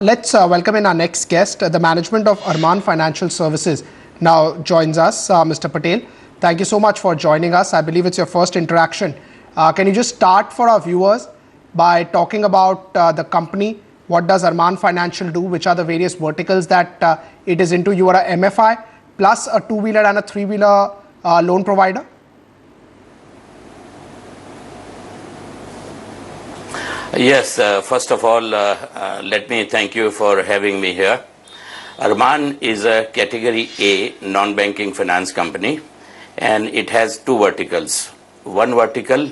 Let's welcome in our next guest. The management of Arman Financial Services now joins us, Mr. Patel. Thank you so much for joining us. I believe it's your first interaction. Can you just start for our viewers by talking about the company? What does Arman Financial do? Which are the various verticals that it is into? You are a MFI plus a two-wheeler and a three-wheeler loan provider. Yes, first of all, let me thank you for having me here. Arman is a Category A non-banking finance company, and it has two verticals. One vertical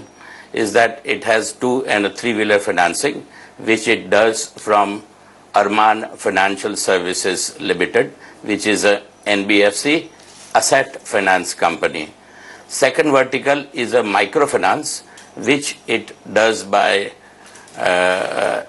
is that it has two and a three-wheeler financing, which it does from Arman Financial Services Limited, which is a NBFC asset finance company. Second vertical is a microfinance, which it does by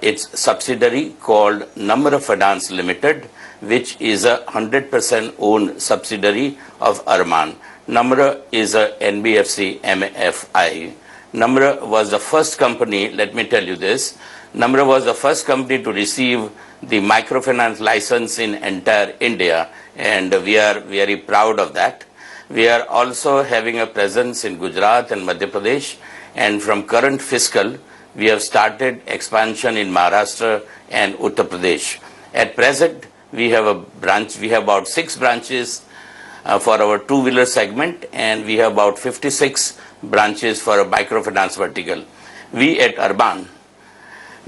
its subsidiary called Namra Finance Limited, which is a 100% owned subsidiary of Arman. Namra is a NBFC MFI. Namra was the first company, let me tell you this, Namra was the first company to receive the microfinance license in entire India, and we are very proud of that. We are also having a presence in Gujarat and Madhya Pradesh, and from current fiscal, we have started expansion in Maharashtra and Uttar Pradesh. At present, we have about 6 branches for our two-wheeler segment, and we have about 56 branches for a microfinance vertical. We at Arman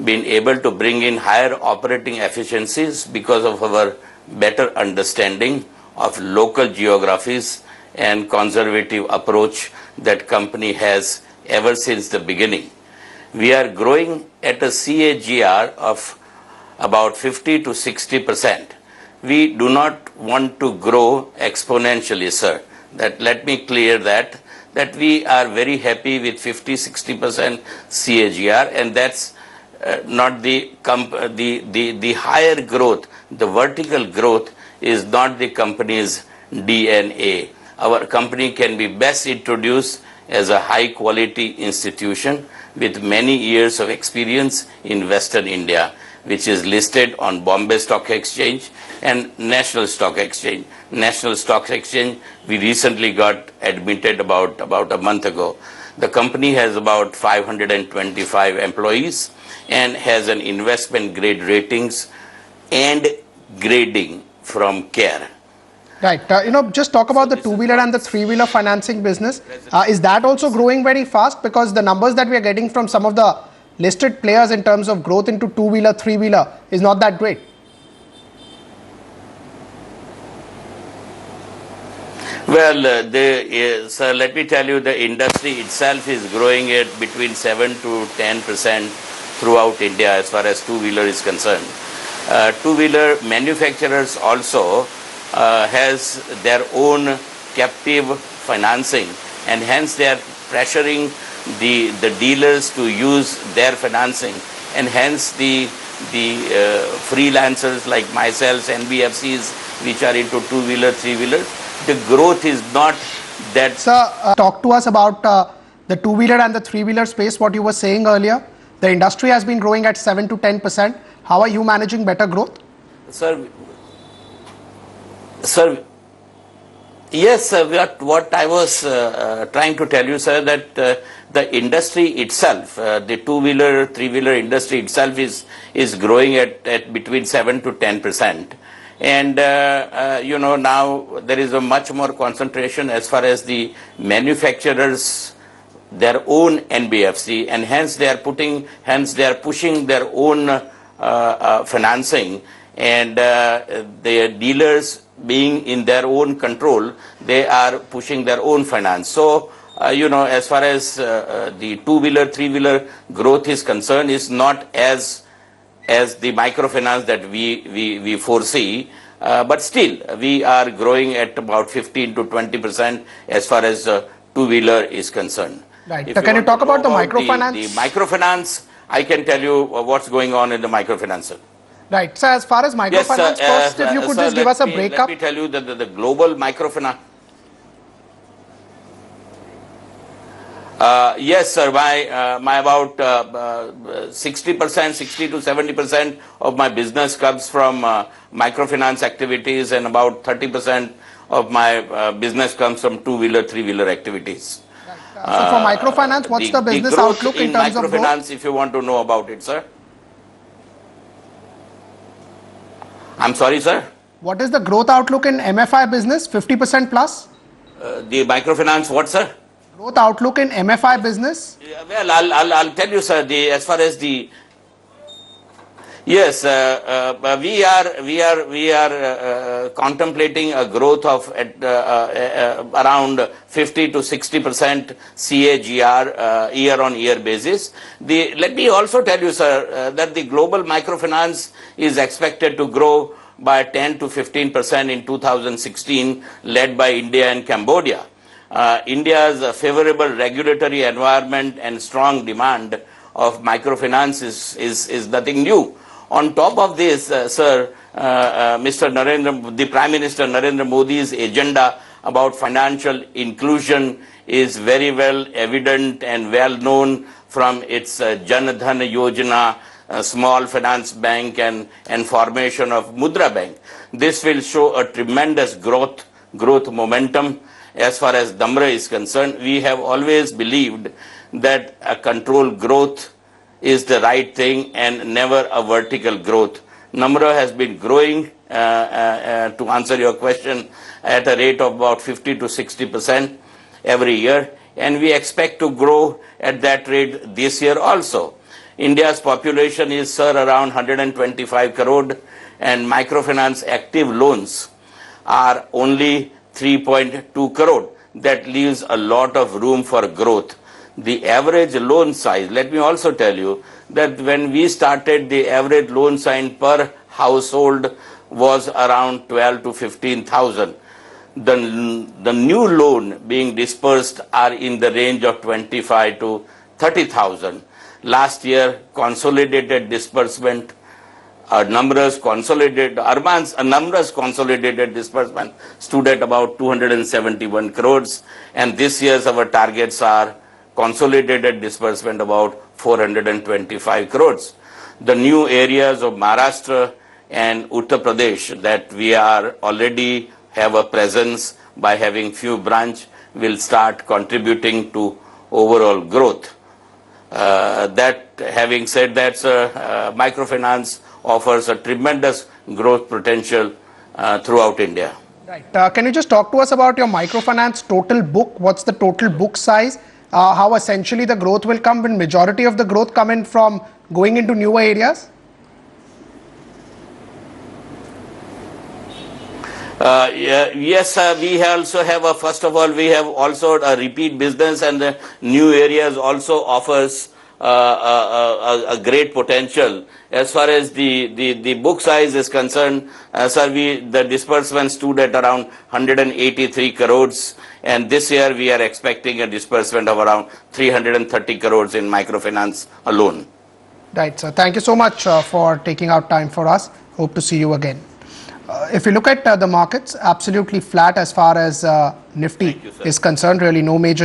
been able to bring in higher operating efficiencies because of our better understanding of local geographies and conservative approach that company has ever since the beginning. We are growing at a CAGR of about 50 to 60%. We do not want to grow exponentially, sir. Let me clear that we are very happy with 50-60% CAGR, and that's not the higher growth, the vertical growth is not the company's DNA. Our company can be best introduced as a high quality institution with many years of experience in Western India, which is listed on Bombay Stock Exchange and National Stock Exchange. National Stock Exchange, we recently got admitted about a month ago. The company has about 525 employees and has an investment grade ratings and grading from CARE. Right. Just talk about the two-wheeler and the three-wheeler financing business. Is that also growing very fast? Because the numbers that we are getting from some of the listed players in terms of growth into two-wheeler, three-wheeler is not that great. Well, sir, let me tell you, the industry itself is growing at between 7 to 10% throughout India as far as two-wheeler is concerned. Two-wheeler manufacturers also has their own captive financing, and hence they are pressuring the dealers to use their financing, and hence the freelancers like myself, NBFCs, which are into two-wheeler, three-wheeler, the growth is not that. Sir, talk to us about the two-wheeler and the three-wheeler space, what you were saying earlier. The industry has been growing at 7 to 10%. How are you managing better growth? Sir, yes, what I was trying to tell you, sir, that the industry itself, the two-wheeler, three-wheeler industry itself is growing at between 7 to 10%. And, now there is a much more concentration as far as the manufacturers, their own NBFC, and hence they are pushing their own financing, and their dealers being in their own control, they are pushing their own finance. So, as far as the two-wheeler, three-wheeler growth is concerned, is not as the microfinance that we foresee, but still we are growing at about 15 to 20% as far as two-wheeler is concerned. Right. Can you talk about the microfinance? The microfinance, I can tell you what's going on in the microfinance. Right. So as far as microfinance, yes, first, if you could just give us a breakup. Let me tell you that the global microfinance. Yes, sir. My about 60%, 60 to 70% of my business comes from microfinance activities, and about 30% of my business comes from two-wheeler, three-wheeler activities. So for microfinance, what's the business outlook in terms of growth? Microfinance, if you want to know about it, sir. I'm sorry, sir. What is the growth outlook in MFI business? 50% plus? The microfinance, what, sir? Growth outlook in MFI business? Well, I'll tell you, sir. As far as the yes, we are contemplating a growth of around 50 to 60% CAGR year-on-year basis. Let me also tell you, sir, that the global microfinance is expected to grow by 10 to 15% in 2016, led by India and Cambodia. India's favorable regulatory environment and strong demand of microfinance is nothing new. On top of this, sir, the Prime Minister Narendra Modi's agenda about financial inclusion is very well evident and well known from its Jan Dhan Yojana, small finance bank, and formation of Mudra Bank. This will show a tremendous growth momentum. As far as Namra is concerned, we have always believed that a controlled growth is the right thing and never a vertical growth. Namra has been growing, to answer your question, at a rate of about 50 to 60% every year, and we expect to grow at that rate this year also. India's population is, sir, around 125 crore, and microfinance active loans are only 3.2 crore. That leaves a lot of room for growth. The average loan size, let me also tell you that when we started, the average loan size per household was around 12 to 15,000. The new loan being dispersed are in the range of 25 to 30,000. Last year, consolidated disbursement Arman's consolidated disbursement stood at about 271 crores, and this year's our targets are consolidated disbursement about 425 crores. The new areas of Maharashtra and Uttar Pradesh that we are already have a presence by having few branch will start contributing to overall growth. Having said that, microfinance offers a tremendous growth potential throughout India. Right. Can you just talk to us about your microfinance total book? What's the total book size? How essentially the growth will come, when majority of the growth come in from going into newer areas? Yes, we also have first of all, we have also a repeat business, and the new areas also offers a great potential. As far as the book size is concerned, sir, the disbursement stood at around 183 crores, and this year we are expecting a disbursement of around 330 crores in microfinance alone. Right, sir. Thank you so much for taking out time for us. Hope to see you again. If you look at the markets, absolutely flat as far as Nifty is concerned, really no major